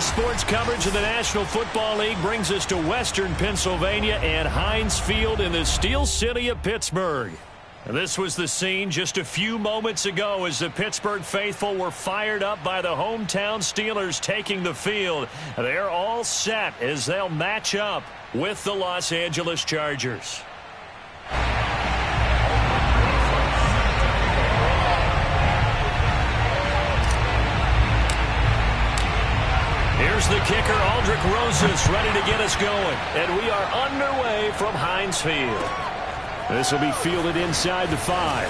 sports coverage of the National Football League brings us to Western Pennsylvania and Heinz Field in the Steel City of Pittsburgh. This was the scene just a few moments ago as the Pittsburgh faithful were fired up by the hometown Steelers taking the field. They're all set as they'll match up with the Los Angeles Chargers. Here's the kicker, Aldrich Rosas, ready to get us going. And we are underway from Heinz Field. This will be fielded inside the 5.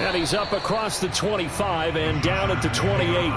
And he's up across the 25 and down at the 28.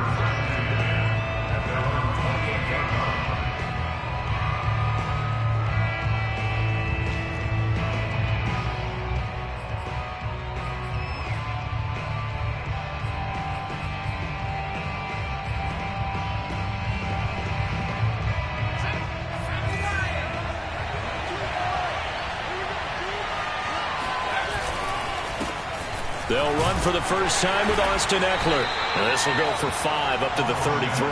They'll run for the first time with Austin Eckler. And this will go for 5 up to the 33.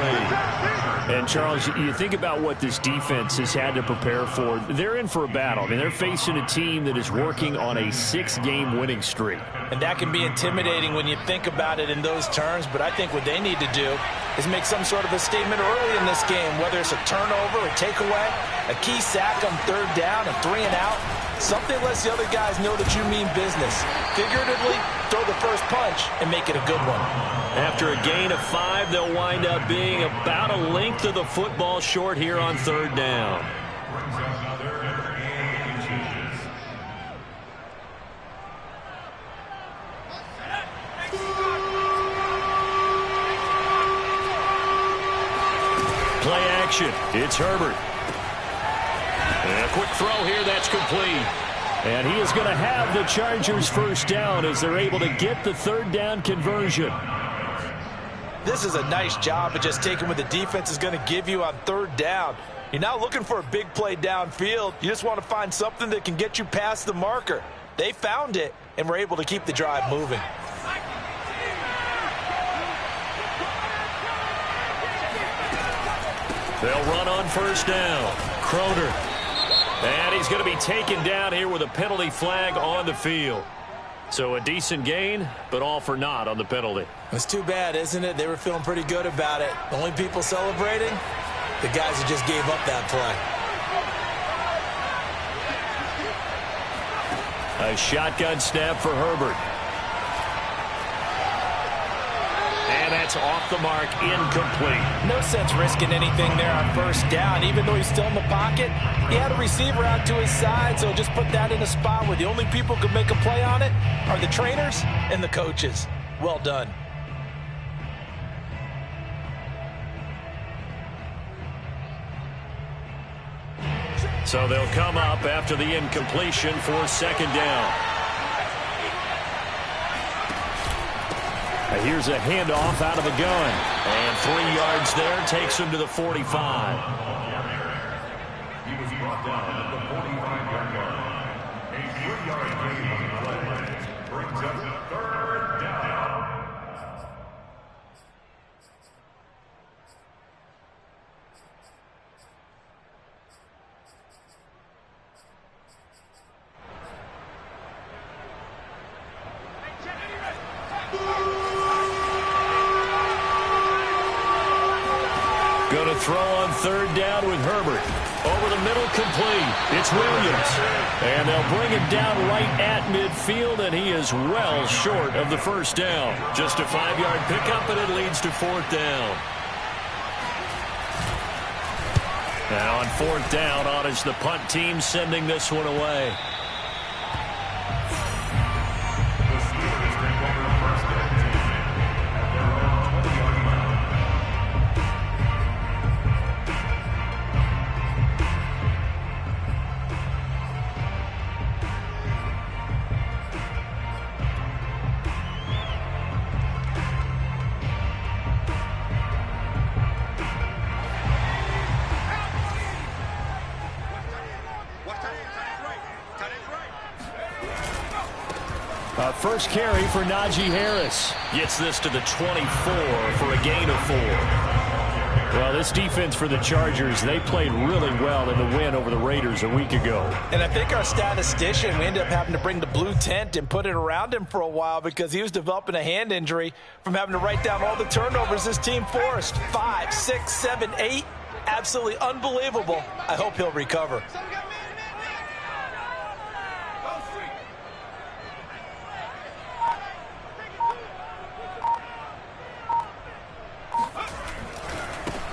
And, Charles, you think about what this defense has had to prepare for. They're in for a battle. I mean, they're facing a team that is working on a 6-game winning streak. And that can be intimidating when you think about it in those terms. But I think what they need to do is make some sort of a statement early in this game, whether it's a turnover, a takeaway, a key sack on 3rd down, a 3-and-out. Something lets the other guys know that you mean business. Figuratively, throw the first punch and make it a good one. After a gain of 5, they'll wind up being about a length of the football short here on 3rd down. Play action. It's Herbert. And a quick throw here, that's complete. And he is going to have the Chargers first down as they're able to get the 3rd down conversion. This is a nice job of just taking what the defense is going to give you on 3rd down. You're not looking for a big play downfield. You just want to find something that can get you past the marker. They found it and were able to keep the drive moving. They'll run on first down. Croner. And he's going to be taken down here with a penalty flag on the field. So a decent gain, but all for naught on the penalty. It's too bad, isn't it? They were feeling pretty good about it. The only people celebrating, the guys who just gave up that play. A shotgun snap for Herbert. And that's off the mark, incomplete. No sense risking anything there on first down. Even though he's still in the pocket, he had a receiver out to his side, so just put that in a spot where the only people who could make a play on it are the trainers and the coaches. Well done. So they'll come up after the incompletion for 2nd down. Here's a handoff out of the gun. And 3 yards there takes him to the 45. He was brought down at the 45-yard line. A 3-yard gain on the play brings up the 3rd down. Going to throw on 3rd down with Herbert. Over the middle, complete. It's Williams. And they'll bring him down right at midfield, and he is well short of the first down. Just a 5-yard pickup, and it leads to 4th down. Now on 4th down, on is the punt team sending this one away. First carry for Najee Harris. Gets this to the 24 for a gain of 4. Well, this defense for the Chargers, they played really well in the win over the Raiders a week ago. And I think our statistician, we ended up having to bring the blue tent and put it around him for a while because he was developing a hand injury from having to write down all the turnovers this team forced. 5, 6, 7, 8. Absolutely unbelievable. I hope he'll recover.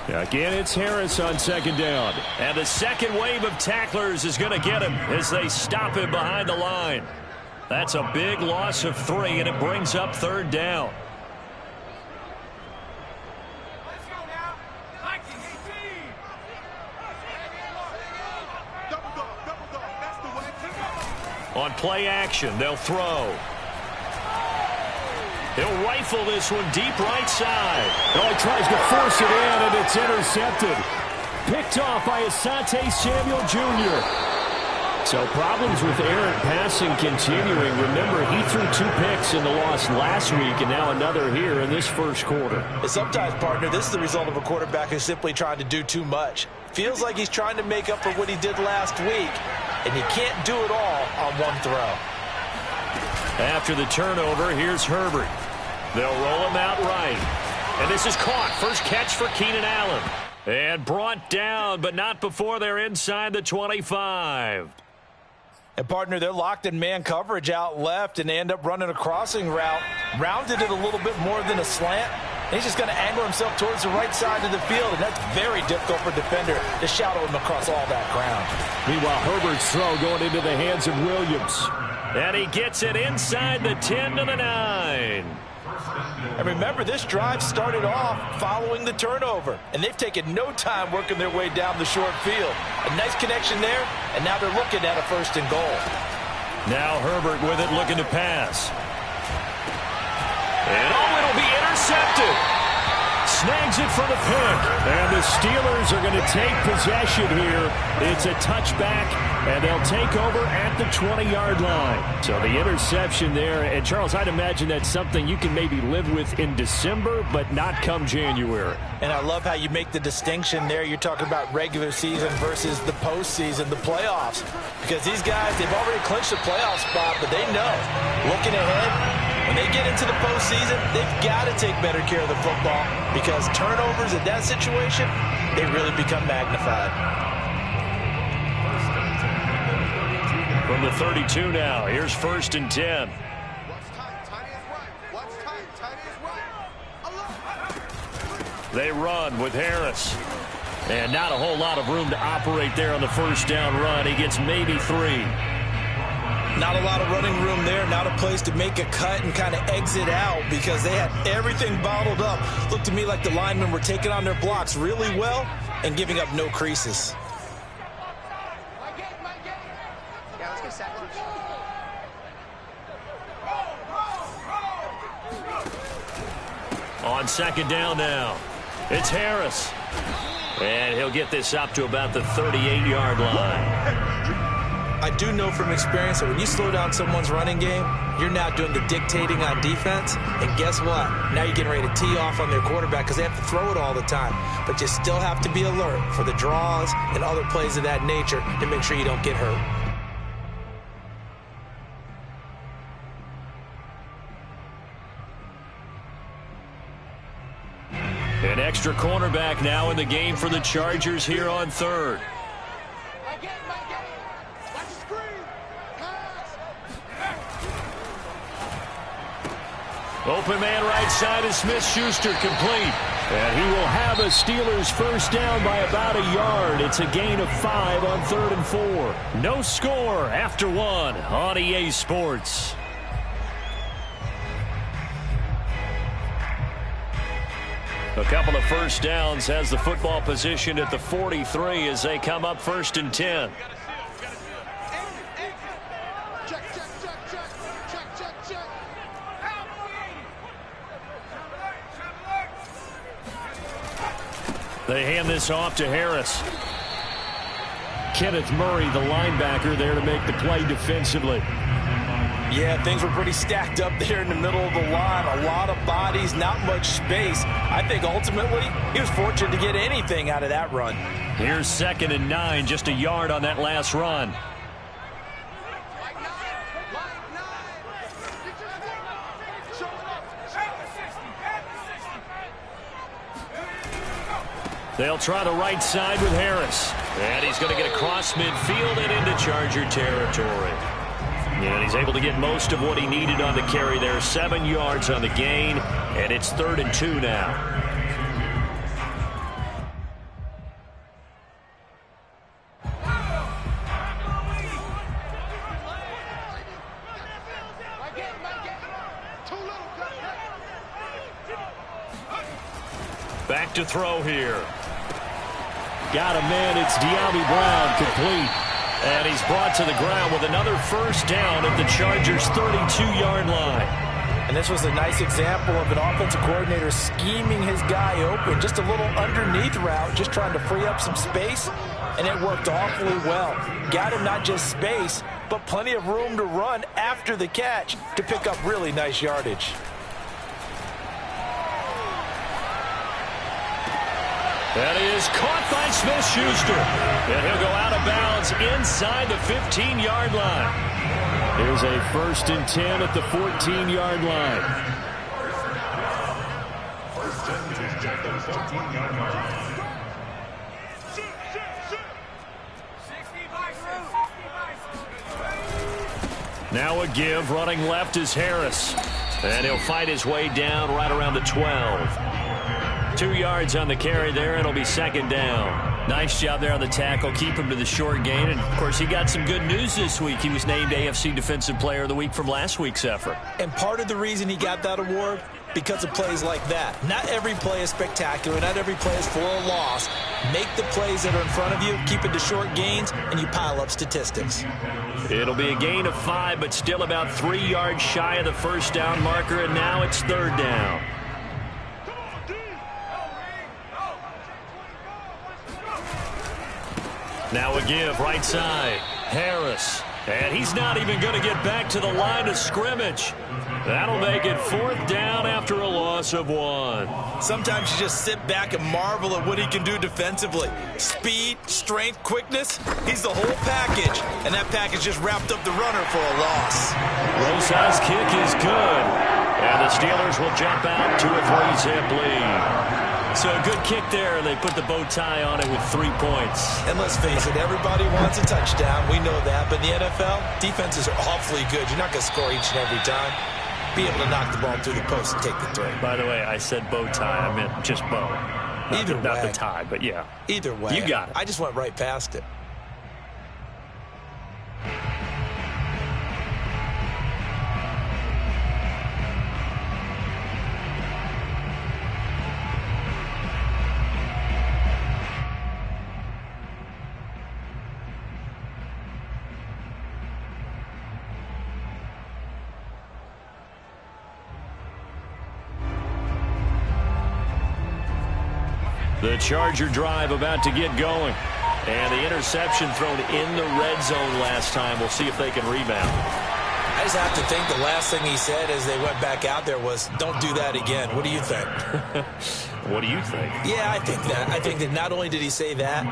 Again, it's Harris on second down. And the second wave of tacklers is going to get him as they stop him behind the line. That's a big loss of 3, and it brings up third down. On play action, they'll throw. He'll rifle this one deep right side. Oh, he tries to force it in, and it's intercepted. Picked off by Asante Samuel Jr. So problems with errant passing continuing. Remember, he threw 2 picks in the loss last week, and now another here in this first quarter. And sometimes, partner, this is the result of a quarterback who's simply trying to do too much. Feels like he's trying to make up for what he did last week, and he can't do it all on one throw. After the turnover, here's Herbert. They'll roll him out right. And this is caught. First catch for Keenan Allen. And brought down, but not before they're inside the 25. And, partner, they're locked in man coverage out left, and they end up running a crossing route. Rounded it a little bit more than a slant. And he's just going to angle himself towards the right side of the field, and that's very difficult for a defender to shadow him across all that ground. Meanwhile, Herbert's throw going into the hands of Williams. And he gets it inside the 10 to the 9. And remember, this drive started off following the turnover, and they've taken no time working their way down the short field. A nice connection there, and now they're looking at a 1st and goal. Now Herbert with it, looking to pass. And it'll be intercepted. Snags it for the pick. And the Steelers are going to take possession here. It's a touchback, and they'll take over at the 20-yard line. So the interception there. And, Charles, I'd imagine that's something you can maybe live with in December, but not come January. And I love how you make the distinction there. You're talking about regular season versus the postseason, the playoffs. Because these guys, they've already clinched a playoff spot, but they know, looking ahead, when they get into the postseason, they've got to take better care of the football because turnovers in that situation, they really become magnified. From the 32 now, here's 1st and 10. They run with Harris. And not a whole lot of room to operate there on the 1st down run. He gets maybe 3. Not a lot of running room there, not a place to make a cut and kind of exit out because they had everything bottled up. Looked to me like the linemen were taking on their blocks really well and giving up no creases. On 2nd down now, it's Harris. And he'll get this up to about the 38-yard line. I do know from experience that when you slow down someone's running game, you're now doing the dictating on defense. And guess what? Now you're getting ready to tee off on their quarterback because they have to throw it all the time. But you still have to be alert for the draws and other plays of that nature to make sure you don't get hurt. An extra cornerback now in the game for the Chargers here on 3rd. Open man right side is Smith-Schuster, complete. And he will have a Steelers 1st down by about a yard. It's a gain of 5 on 3rd and 4. No score after 1 on EA Sports. A couple of 1st downs has the football position at the 43 as they come up 1st and 10. They hand this off to Harris. Kenneth Murray, the linebacker, there to make the play defensively. Yeah, things were pretty stacked up there in the middle of the line. A lot of bodies, not much space. I think ultimately he was fortunate to get anything out of that run. Here's 2nd and 9, just a yard on that last run. They'll try the right side with Harris. And he's going to get across midfield and into Charger territory. And he's able to get most of what he needed on the carry there. 7 yards on the gain, and it's 3rd and 2 now. Back to throw here. Got a man. It's De'Ami Brown, complete. And he's brought to the ground with another first down at the Chargers' 32-yard line. And this was a nice example of an offensive coordinator scheming his guy open. Just a little underneath route, just trying to free up some space. And it worked awfully well. Got him not just space, but plenty of room to run after the catch to pick up really nice yardage. That is caught by Smith-Schuster. And he'll go out of bounds inside the 15-yard line. Here's a 1st and 10 at the 14-yard line. Now a give, running left is Harris. And he'll fight his way down right around the 12. 2 yards on the carry there. It'll be 2nd down. Nice job there on the tackle. Keep him to the short gain. And, of course, he got some good news this week. He was named AFC Defensive Player of the Week from last week's effort. And part of the reason he got that award, because of plays like that. Not every play is spectacular. Not every play is for a loss. Make the plays that are in front of you, keep it to short gains, and you pile up statistics. It'll be a gain of 5, but still about 3 yards shy of the first down marker, and now it's 3rd down. Now a give, right side. Harris. And he's not even going to get back to the line of scrimmage. That'll make it 4th down after a loss of 1. Sometimes you just sit back and marvel at what he can do defensively. Speed, strength, quickness, he's the whole package. And that package just wrapped up the runner for a loss. Rosa's kick is good. And the Steelers will jump out to a 3-zip lead. So a good kick there. They put the bow tie on it with 3 points. And let's face it, everybody wants a touchdown. We know that. But in the NFL, defenses are awfully good. You're not going to score each and every time. Be able to knock the ball through the post and take the throw. By the way, I said bow tie. I meant just bow. Either way. Not the tie, but yeah. Either way. You got it. I just went right past it. The Charger drive about to get going. And the interception thrown in the red zone last time. We'll see if they can rebound. I just have to think the last thing he said as they went back out there was, don't do that again. What do you think? What do you think? Yeah, I think that. I think that not only did he say that,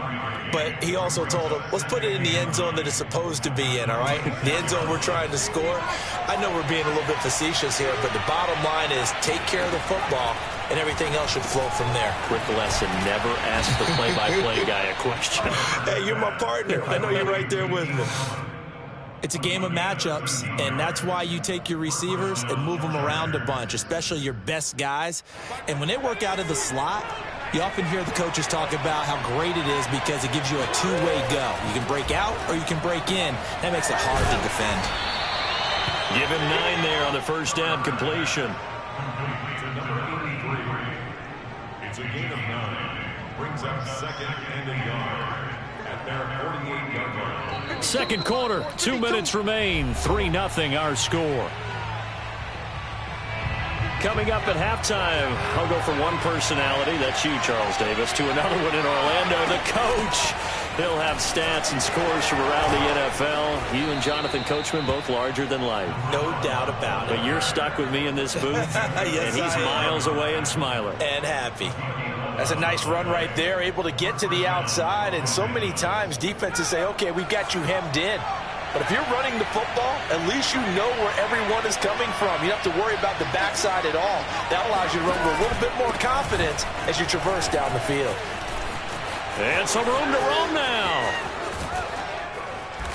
but he also told him, let's put it in the end zone that it's supposed to be in, all right? The end zone we're trying to score. I know we're being a little bit facetious here, but the bottom line is take care of the football, and everything else should flow from there. Quick lesson, never ask the play-by-play guy a question. Hey, you're my partner. I know you're right there with me. It's a game of matchups, and that's why you take your receivers and move them around a bunch, especially your best guys. And when they work out of the slot, you often hear the coaches talk about how great it is because it gives you a two-way go. You can break out or you can break in. That makes it hard to defend. Give him 9 there on the first down completion. It's a gain of 9. Brings up 2nd and a yard at their 48-yard line. Second quarter, 2 minutes remain. 3-0 our score. Coming up at halftime, I'll go from one personality, that's you, Charles Davis, to another one in Orlando. The coach He'll have stats and scores from around the NFL. You and Jonathan Coachman both larger than life. No doubt about it. But you're stuck with me in this booth, yes, and he's miles away and smiling. And happy. That's a nice run right there, able to get to the outside. And so many times defenses say, okay, we've got you hemmed in. But if you're running the football, at least you know where everyone is coming from. You don't have to worry about the backside at all. That allows you to run with a little bit more confidence as you traverse down the field. And some room to roam now.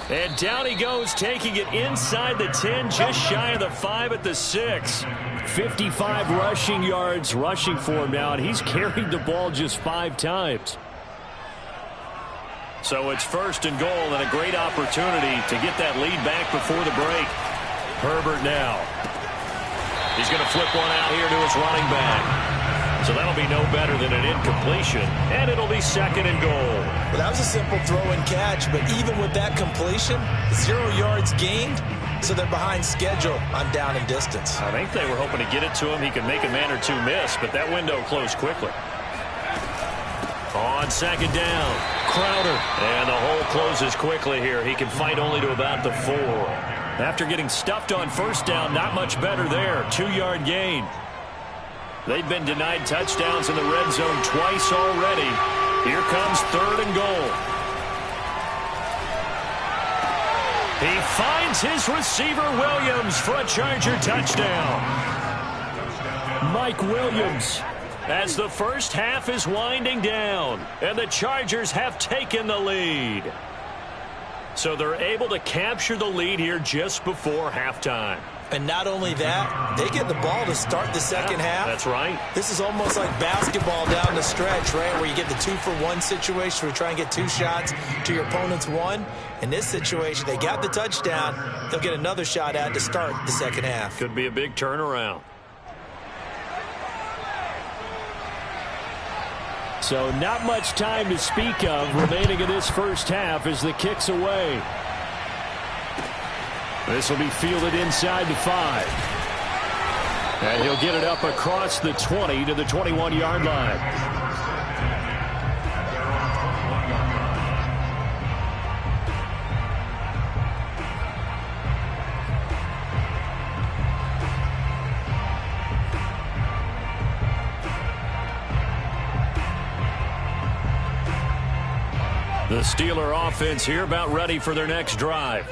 And down he goes, taking it inside the 10, just shy of the 5 at the 6. 55 rushing yards rushing for him now, and he's carried the ball just 5 times. So it's 1st and goal, and a great opportunity to get that lead back before the break. Herbert now. He's going to flip one out here to his running back. So that'll be no better than an incompletion, and it'll be 2nd and goal. Well, that was a simple throw and catch, but even with that completion, 0 yards gained, so they're behind schedule on down and distance. I think they were hoping to get it to him. He could make a man or two miss, but that window closed quickly. On 2nd down, Crowder. And the hole closes quickly here. He can fight only to about the 4. After getting stuffed on 1st down, not much better there. 2-yard gain. They've been denied touchdowns in the red zone twice already. Here comes 3rd and goal. He finds his receiver Williams for a Charger touchdown. Mike Williams, as the first half is winding down, and the Chargers have taken the lead. So they're able to capture the lead here just before halftime. And not only that, they get the ball to start the second half. That's right. This is almost like basketball down the stretch, right, where you get the 2-for-1 situation where you try and get 2 shots to your opponent's 1. In this situation, they got the touchdown. They'll get another shot at to start the second half. Could be a big turnaround. So not much time to speak of remaining in this first half as the kick's away. This will be fielded inside the 5. And he'll get it up across the 20 to the 21-yard line. The Steeler offense here about ready for their next drive.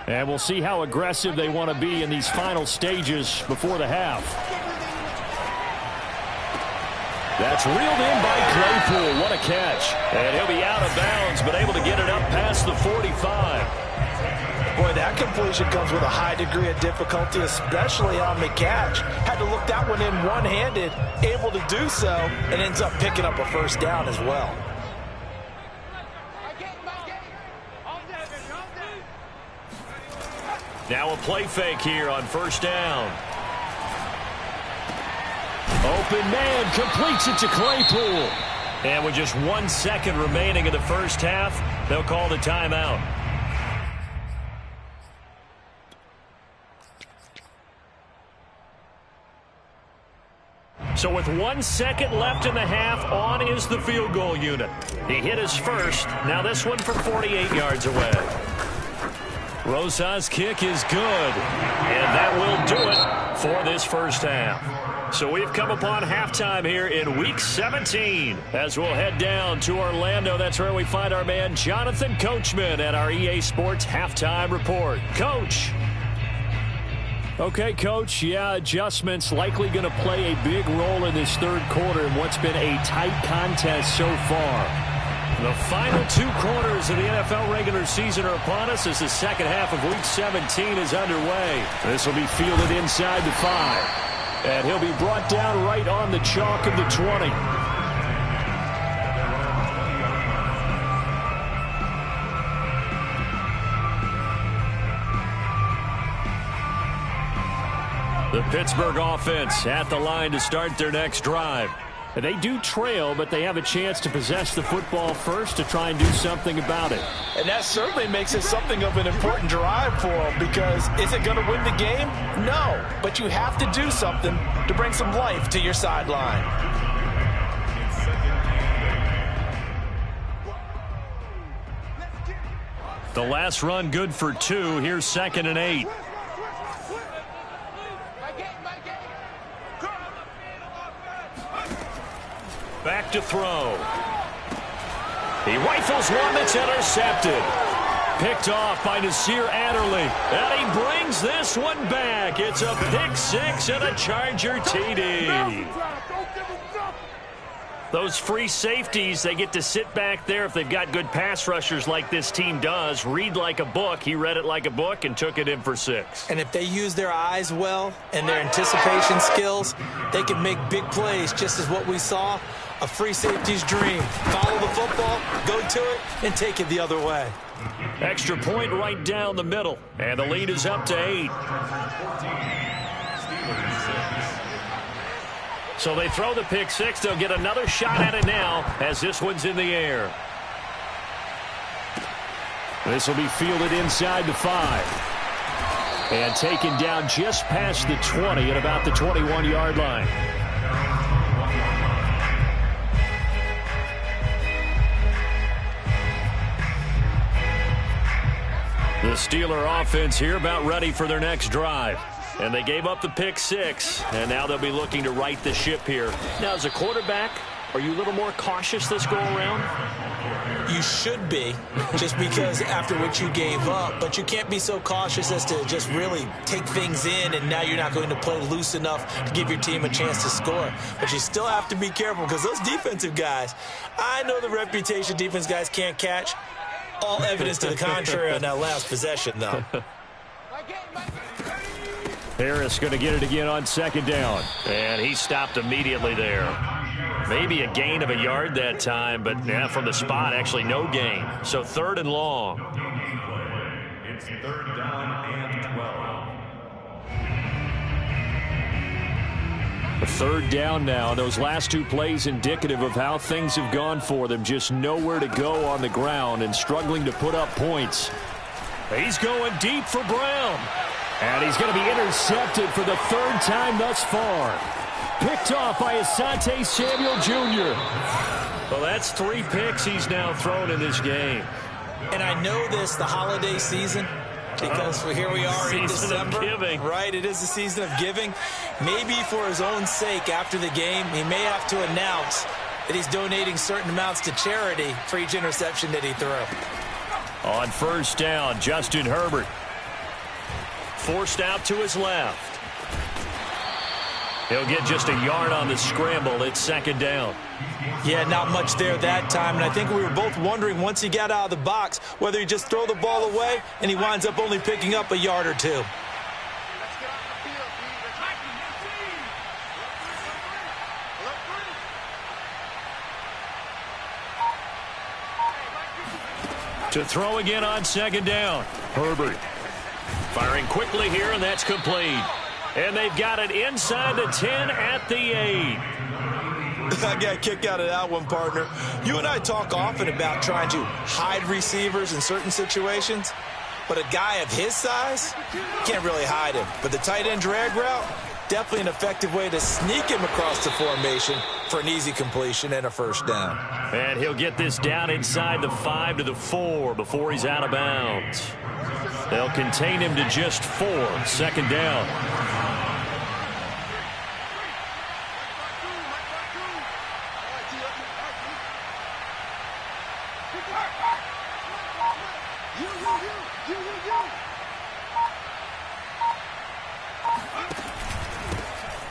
And we'll see how aggressive they want to be in these final stages before the half. That's reeled in by Claypool. What a catch. And he'll be out of bounds, but able to get it up past the 45. Boy, that completion comes with a high degree of difficulty, especially on the catch. Had to look that one in one-handed, able to do so, and ends up picking up a 1st down as well. Now a play fake here on 1st down. Open man completes it to Claypool. And with just 1 second remaining in the first half, they'll call the timeout. So with 1 second left in the half, on is the field goal unit. He hit his first. Now this one from 48 yards away. Rosa's kick is good, and that will do it for this first half. So we've come upon halftime here in Week 17 as we'll head down to Orlando. That's where we find our man Jonathan Coachman at our EA Sports Halftime Report. Coach. Okay, Coach, yeah, adjustments likely going to play a big role in this 3rd quarter in what's been a tight contest so far. The final 2 quarters of the NFL regular season are upon us as the second half of Week 17 is underway. This will be fielded inside the 5. And he'll be brought down right on the chalk of the 20. The Pittsburgh offense at the line to start their next drive. They do trail, but they have a chance to possess the football first to try and do something about it. And that certainly makes it something of an important drive for them, because is it going to win the game? No, but you have to do something to bring some life to your sideline. The last run good for 2. Here's 2nd and 8. Back to throw. He rifles one that's intercepted. Picked off by Nasir Adderley. And he brings this one back. It's a pick 6 and a Charger TD. Those free safeties, they get to sit back there if they've got good pass rushers like this team does. Read like a book. He read it like a book and took it in for 6. And if they use their eyes well and their anticipation skills, they can make big plays, just as what we saw. A free safety's dream. Follow the football, go to it, and take it the other way. Extra point right down the middle. And the lead is up to 8. So they throw the pick 6. They'll get another shot at it now as this one's in the air. This will be fielded inside the 5. And taken down just past the 20 at about the 21-yard line. The Steeler offense here about ready for their next drive. And they gave up the pick 6, and now they'll be looking to right the ship here. Now, as a quarterback, are you a little more cautious this go-around? You should be, just because after what you gave up. But you can't be so cautious as to just really take things in, and now you're not going to play loose enough to give your team a chance to score. But you still have to be careful, because those defensive guys, I know the reputation defense guys can't catch. All evidence to the contrary on that last possession, though. Harris going to get it again on 2nd down. And he stopped immediately there. Maybe a gain of a yard that time, but yeah, from the spot, actually no gain. So 3rd and long. It's 3rd down and 12. A 3rd down now. Those last 2 plays indicative of how things have gone for them. Just nowhere to go on the ground and struggling to put up points. He's going deep for Brown. And he's going to be intercepted for the 3rd time thus far. Picked off by Asante Samuel Jr. Well, that's 3 picks he's now thrown in this game. And I know this, the holiday season, because here we are in December. Right, it is the season of giving. Maybe for his own sake after the game, he may have to announce that he's donating certain amounts to charity for each interception that he threw. On 1st down, Justin Herbert. Forced out to his left. He'll get just a yard on the scramble. It's 2nd down. Yeah, not much there that time. And I think we were both wondering once he got out of the box whether he just throw the ball away and he winds up only picking up a yard or 2. To throw again on 2nd down. Herbert firing quickly here, and that's complete. And they've got it inside the 10 at the 8. I got a kick out of that one, partner. You and I talk often about trying to hide receivers in certain situations, but a guy of his size can't really hide him. But the tight end drag route, definitely an effective way to sneak him across the formation for an easy completion and a 1st down. And he'll get this down inside the 5 to the 4 before he's out of bounds. They'll contain him to just 4. 2nd down.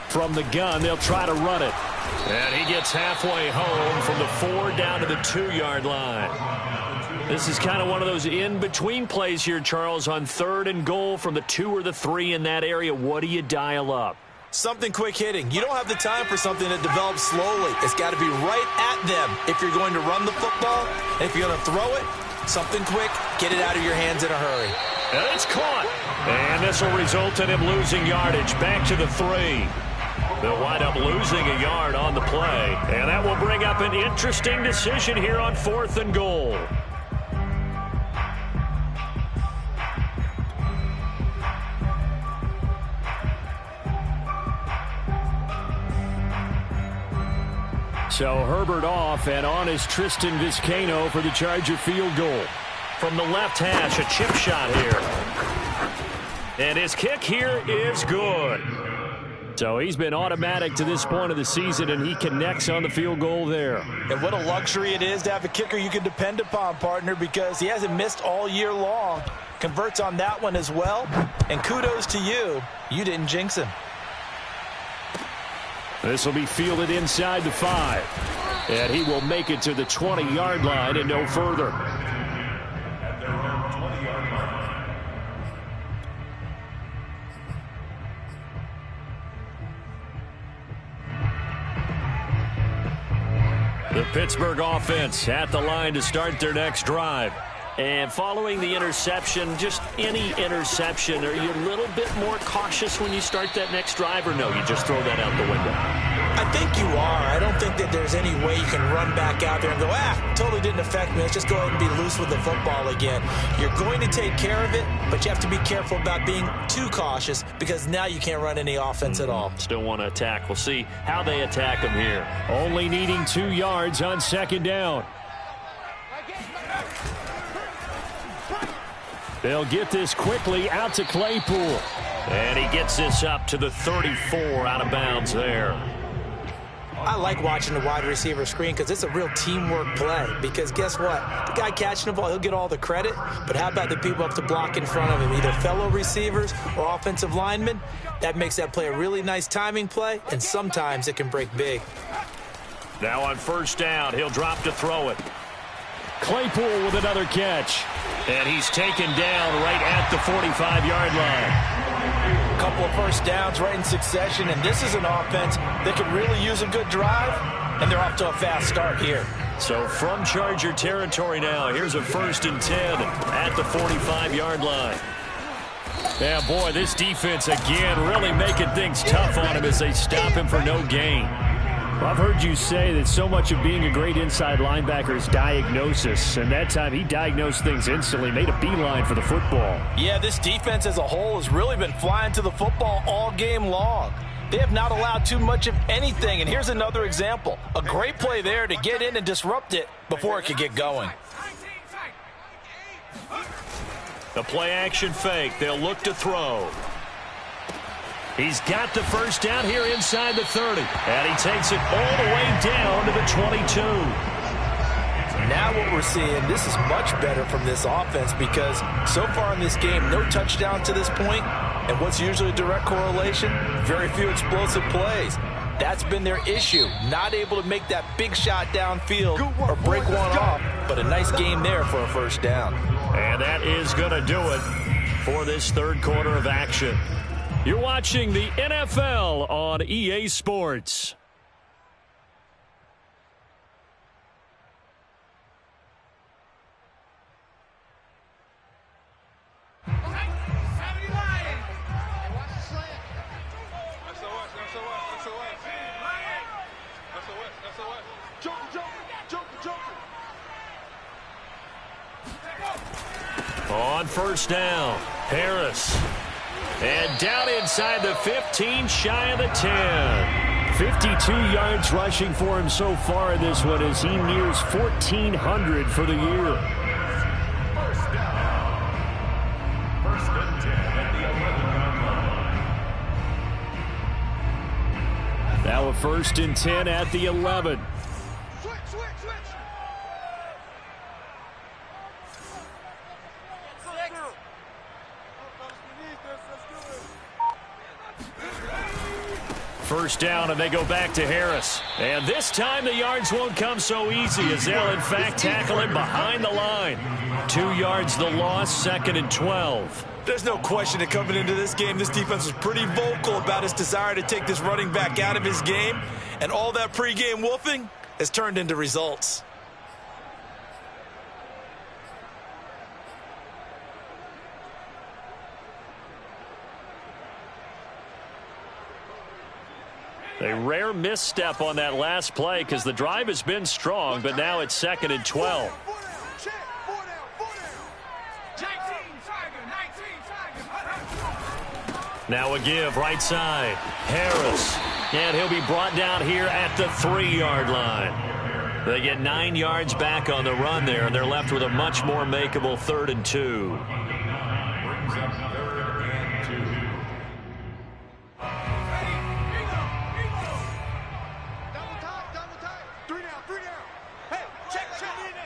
From the gun, they'll try to run it. And he gets halfway home from the 4 down to the 2-yard line. This is kind of one of those in-between plays here, Charles, on 3rd and goal from the 2 or the 3 in that area. What do you dial up? Something quick hitting. You don't have the time for something that develops slowly. It's got to be right at them if you're going to run the football. And if you're going to throw it, something quick, get it out of your hands in a hurry. And it's caught. And this will result in him losing yardage. Back to the 3. They'll wind up losing a yard on the play. And that will bring up an interesting decision here on 4th and goal. So Herbert off, and on is Tristan Vizcaino for the Charger field goal. from the left hash, a chip shot here. And his kick here is good. So he's been automatic to this point of the season, and he connects on the field goal there. And what a luxury it is to have a kicker you can depend upon, partner, because he hasn't missed all year long. Converts on that one as well. And kudos to you. You didn't jinx him. This will be fielded inside the 5. And he will make it to the 20-yard line and no further. At their own 20-yard line. The Pittsburgh offense at the line to start their next drive. And following the interception, just any interception, are you a little bit more cautious when you start that next drive, or no, you just throw that out the window? I think you are. I don't think that there's any way you can run back out there and go, totally didn't affect me. Let's just go ahead and be loose with the football again. You're going to take care of it, but you have to be careful about being too cautious because now you can't run any offense at all. Still want to attack. We'll see how they attack him here. Only needing 2 yards on second down. They'll get this quickly out to Claypool. And he gets this up to the 34 out of bounds there. I like watching the wide receiver screen because it's a real teamwork play. Because guess what? The guy catching the ball, he'll get all the credit. But how about the people up the block in front of him, either fellow receivers or offensive linemen? That makes that play a really nice timing play, and sometimes it can break big. Now on first down, he'll drop to throw it. Claypool with another catch. And he's taken down right at the 45-yard line. A couple of first downs right in succession, and this is an offense that could really use a good drive, and they're off to a fast start here. So from Charger territory now, here's a 1st and 10 at the 45-yard line. Yeah, boy, this defense again really making things tough on him as they stop him for no gain. Well, I've heard you say that so much of being a great inside linebacker is diagnosis, and that time he diagnosed things instantly, made a beeline for the football. Yeah, this defense as a whole has really been flying to the football all game long. They have not allowed too much of anything, and here's another example. A great play there to get in and disrupt it before it could get going. The play-action fake. They'll look to throw. He's got the first down here inside the 30. And he takes it all the way down to the 22. Now what we're seeing, this is much better from this offense because so far in this game, no touchdown to this point. And what's usually a direct correlation? Very few explosive plays. That's been their issue. Not able to make that big shot downfield or break one off. But a nice game there for a first down. And that is going to do it for this third quarter of action. You're watching the NFL on EA Sports. On first down, Harris. And down inside the 15, shy of the 10. 52 yards rushing for him so far in this one as he nears 1,400 for the year. First down. 1st and 10 at the 11-yard line. Now a 1st and 10 at the 11. First down, and they go back to Harris. And this time the yards won't come so easy as they'll, in fact, tackle him behind the line. 2 yards the loss, 2nd and 12. There's no question that coming into this game, this defense was pretty vocal about its desire to take this running back out of his game. And all that pregame wolfing has turned into results. A rare misstep on that last play because the drive has been strong, but now it's 2nd and 12. Now a give right side. Harris. And he'll be brought down here at the 3-yard line. They get 9 yards back on the run there, and they're left with a much more makeable 3rd and 2. Brings up 3rd and 2. Double time. 3 down. Hey, check.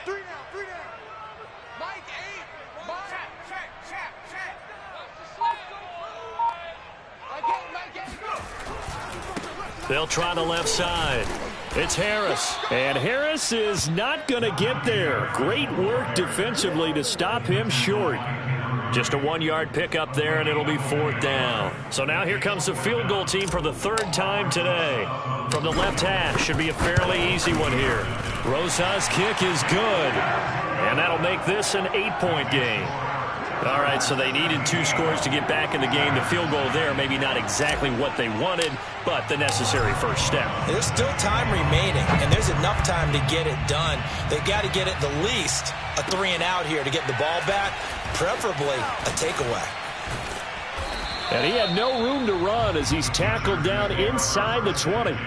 3 down. Mike, 8. Mike. Check. They'll try the left side. It's Harris. And Harris is not going to get there. Great work defensively to stop him short. Just a 1-yard pickup there, and it'll be 4th down. So now here comes the field goal team for the 3rd time today. From the left hash, should be a fairly easy one here. Rosa's kick is good. And that'll make this an 8-point game. All right, so they needed 2 scores to get back in the game. The field goal there, maybe not exactly what they wanted, but the necessary first step. There's still time remaining, and there's enough time to get it done. They've got to get at the least a 3 and out here to get the ball back, preferably a takeaway. And he had no room to run as he's tackled down inside the 20.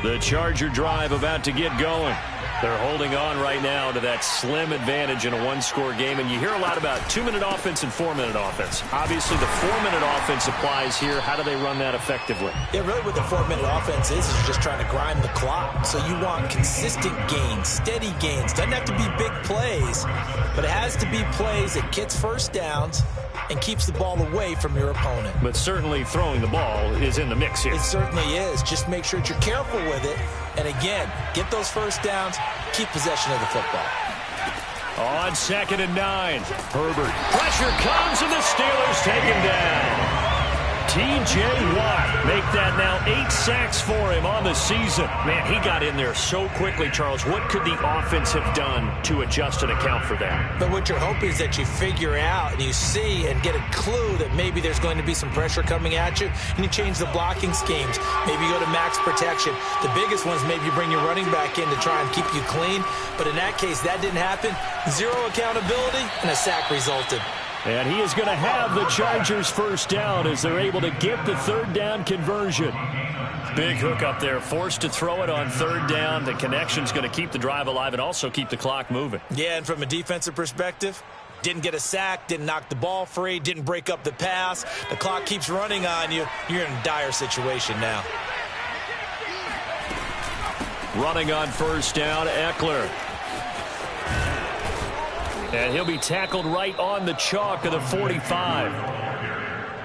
The Charger drive about to get going. They're holding on right now to that slim advantage in a 1-score game. And you hear a lot about 2-minute offense and 4-minute offense. Obviously, the 4-minute offense applies here. How do they run that effectively? Yeah, really what the 4-minute offense is you're just trying to grind the clock. So you want consistent gains, steady gains. Doesn't have to be big plays, but it has to be plays that gets first downs and keeps the ball away from your opponent. But certainly throwing the ball is in the mix here. It certainly is. Just make sure that you're careful with it. And again, get those first downs, keep possession of the football. On 2nd and 9, Herbert. Pressure comes, and the Steelers take him down. T.J. Watt make that now 8 sacks for him on the season. Man, he got in there so quickly, Charles. What could the offense have done to adjust and account for that? But what you're hoping is that you figure out and you see and get a clue that maybe there's going to be some pressure coming at you, and you change the blocking schemes. Maybe you go to max protection. The biggest one is maybe you bring your running back in to try and keep you clean. But in that case, that didn't happen. 0 accountability, and a sack resulted. And he is going to have the Chargers first down as they're able to get the 3rd down conversion. Big hook up there, forced to throw it on 3rd down. The connection's going to keep the drive alive and also keep the clock moving. Yeah, and from a defensive perspective, didn't get a sack, didn't knock the ball free, didn't break up the pass. The clock keeps running on you. You're in a dire situation now. Running on 1st down, Eckler. And he'll be tackled right on the chalk of the 45.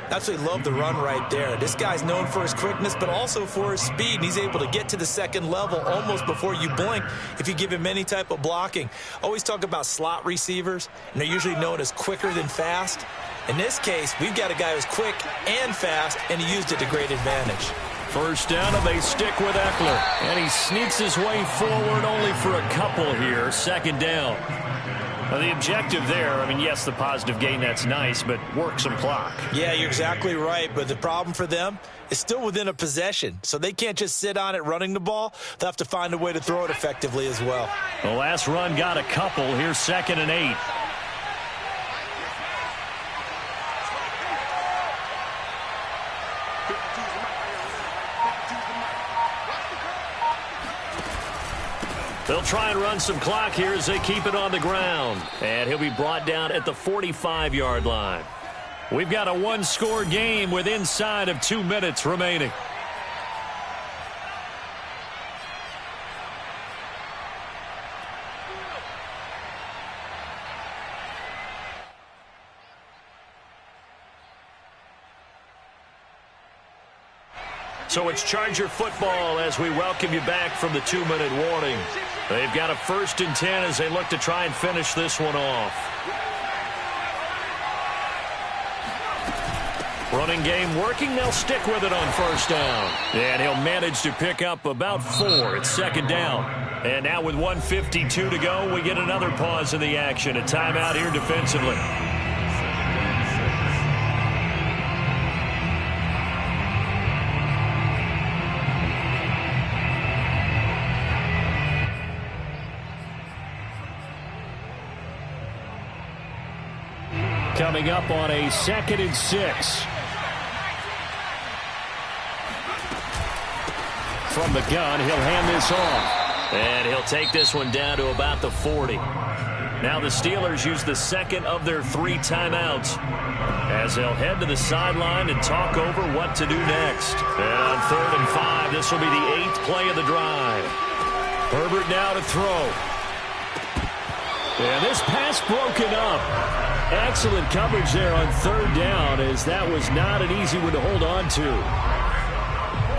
Absolutely love the run right there. This guy's known for his quickness, but also for his speed. And he's able to get to the 2nd level almost before you blink if you give him any type of blocking. Always talk about slot receivers, and they're usually known as quicker than fast. In this case, we've got a guy who's quick and fast, and he used it to great advantage. 1st down, and they stick with Eckler. And he sneaks his way forward only for a couple here. 2nd down. Well, the objective there, I mean, yes, the positive gain, that's nice, but work some clock. Yeah, you're exactly right, but the problem for them is still within a possession, so they can't just sit on it running the ball. They'll have to find a way to throw it effectively as well. The last run got a couple. Here's 2nd and 8. They'll try and run some clock here as they keep it on the ground. And he'll be brought down at the 45-yard line. We've got a 1-score game with inside of 2 minutes remaining. So it's Charger football as we welcome you back from the 2-minute warning. They've got a 1st and 10 as they look to try and finish this one off. Running game working. They'll stick with it on 1st down. And he'll manage to pick up about 4. It's 2nd down. And now with 1:52 to go, we get another pause in the action. A timeout here defensively. coming up on a 2nd and 6. From the gun, he'll hand this off. And he'll take this one down to about the 40. Now the Steelers use the second of their 3 timeouts as they'll head to the sideline and talk over what to do next. And on 3rd and 5, this will be the 8th play of the drive. Herbert now to throw. And this pass broken up. Excellent coverage there on 3rd down, as that was not an easy one to hold on to.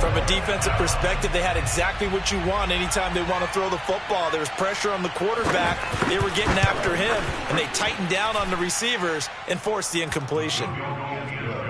From a defensive perspective, they had exactly what you want anytime they want to throw the football. There was pressure on the quarterback. They were getting after him, and they tightened down on the receivers and forced the incompletion.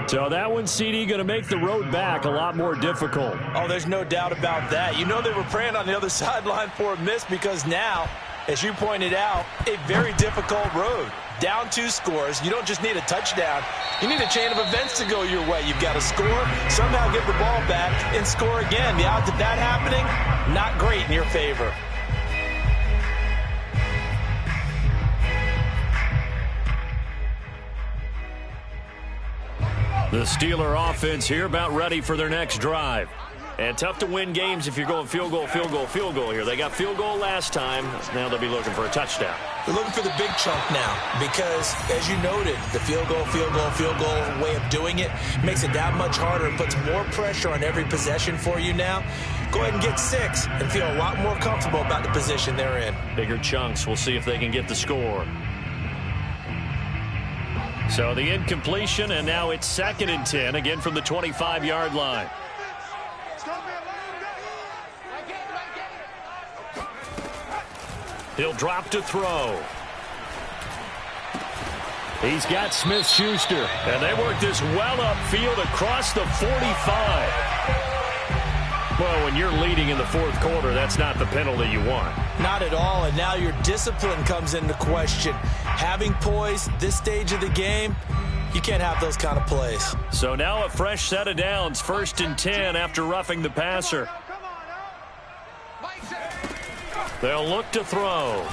So that one, CD, going to make the road back a lot more difficult. Oh, there's no doubt about that. You know they were praying on the other sideline for a miss because now, as you pointed out, a very difficult road. Down 2 scores. You don't just need a touchdown. You need a chain of events to go your way. You've got to score, somehow get the ball back, and score again. The odds of that happening, not great in your favor. The Steeler offense here about ready for their next drive. And tough to win games if you're going field goal, field goal, field goal here. They got field goal last time. Now they'll be looking for a touchdown. They're looking for the big chunk now because, as you noted, the field goal way of doing it makes it that much harder and puts more pressure on every possession for you now. Go ahead and get 6 and feel a lot more comfortable about the position they're in. Bigger chunks. We'll see if they can get the score. So the incompletion, and now it's 2nd and 10, again from the 25-yard line. He'll drop to throw. He's got Smith-Schuster. And they work this well upfield across the 45. Well, when you're leading in the 4th quarter, that's not the penalty you want. Not at all, and now your discipline comes into question. Having poise this stage of the game, you can't have those kind of plays. So now a fresh set of downs, 1st and 10 after roughing the passer. They'll look to throw.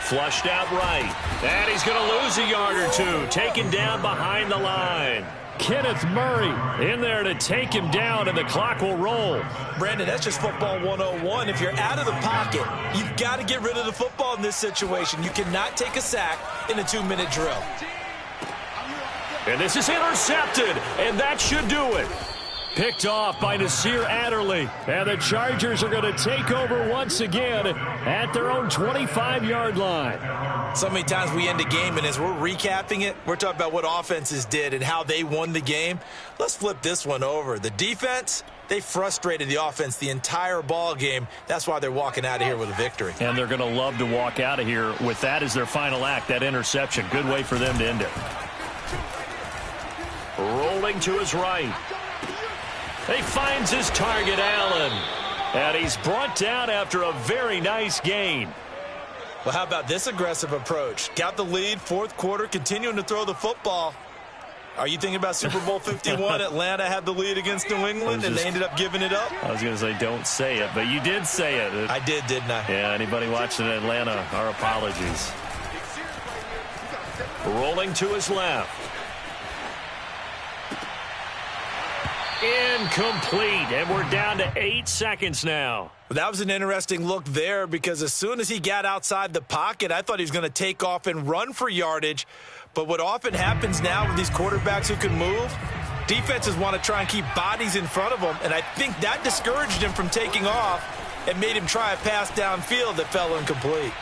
Flushed out right. And he's going to lose a yard or 2. Taken down behind the line. Kenneth Murray in there to take him down, and the clock will roll. Brandon, that's just football 101. If you're out of the pocket, you've got to get rid of the football in this situation. You cannot take a sack in a 2-minute drill. And this is intercepted, and that should do it. Picked off by Nasir Adderley. And the Chargers are going to take over once again at their own 25-yard line. So many times we end a game, and as we're recapping it, we're talking about what offenses did and how they won the game. Let's flip this one over. The defense, they frustrated the offense the entire ball game. That's why they're walking out of here with a victory. And they're going to love to walk out of here with that as their final act, that interception. Good way for them to end it. Rolling to his right. He finds his target, Allen. And he's brought down after a very nice gain. Well, how about this aggressive approach? Got the lead, 4th quarter, continuing to throw the football. Are you thinking about Super Bowl 51? Atlanta had the lead against New England, and they ended up giving it up? I was going to say don't say it, but you did say it. I did, didn't I? Yeah, anybody watching Atlanta, our apologies. Rolling to his left. Incomplete, and we're down to 8 seconds now. That was an interesting look there because as soon as he got outside the pocket, I thought he was going to take off and run for yardage. But what often happens now with these quarterbacks who can move, defenses want to try and keep bodies in front of them, and I think that discouraged him from taking off and made him try a pass downfield that fell incomplete.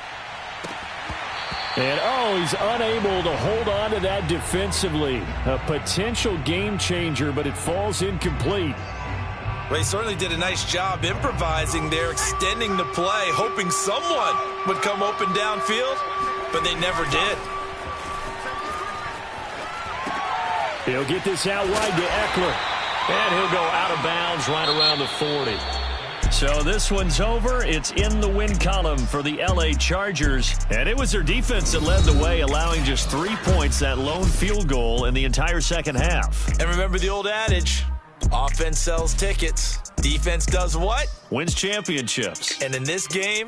And, he's unable to hold on to that defensively. A potential game changer, but it falls incomplete. Well, he certainly did a nice job improvising there, extending the play, hoping someone would come open downfield, but they never did. He'll get this out wide to Eckler. And he'll go out of bounds right around the 40. So this one's over. It's in the win column for the L.A. Chargers. And it was their defense that led the way, allowing just 3 points, that lone field goal in the entire second half. And remember the old adage, offense sells tickets. Defense does what? Wins championships. And in this game,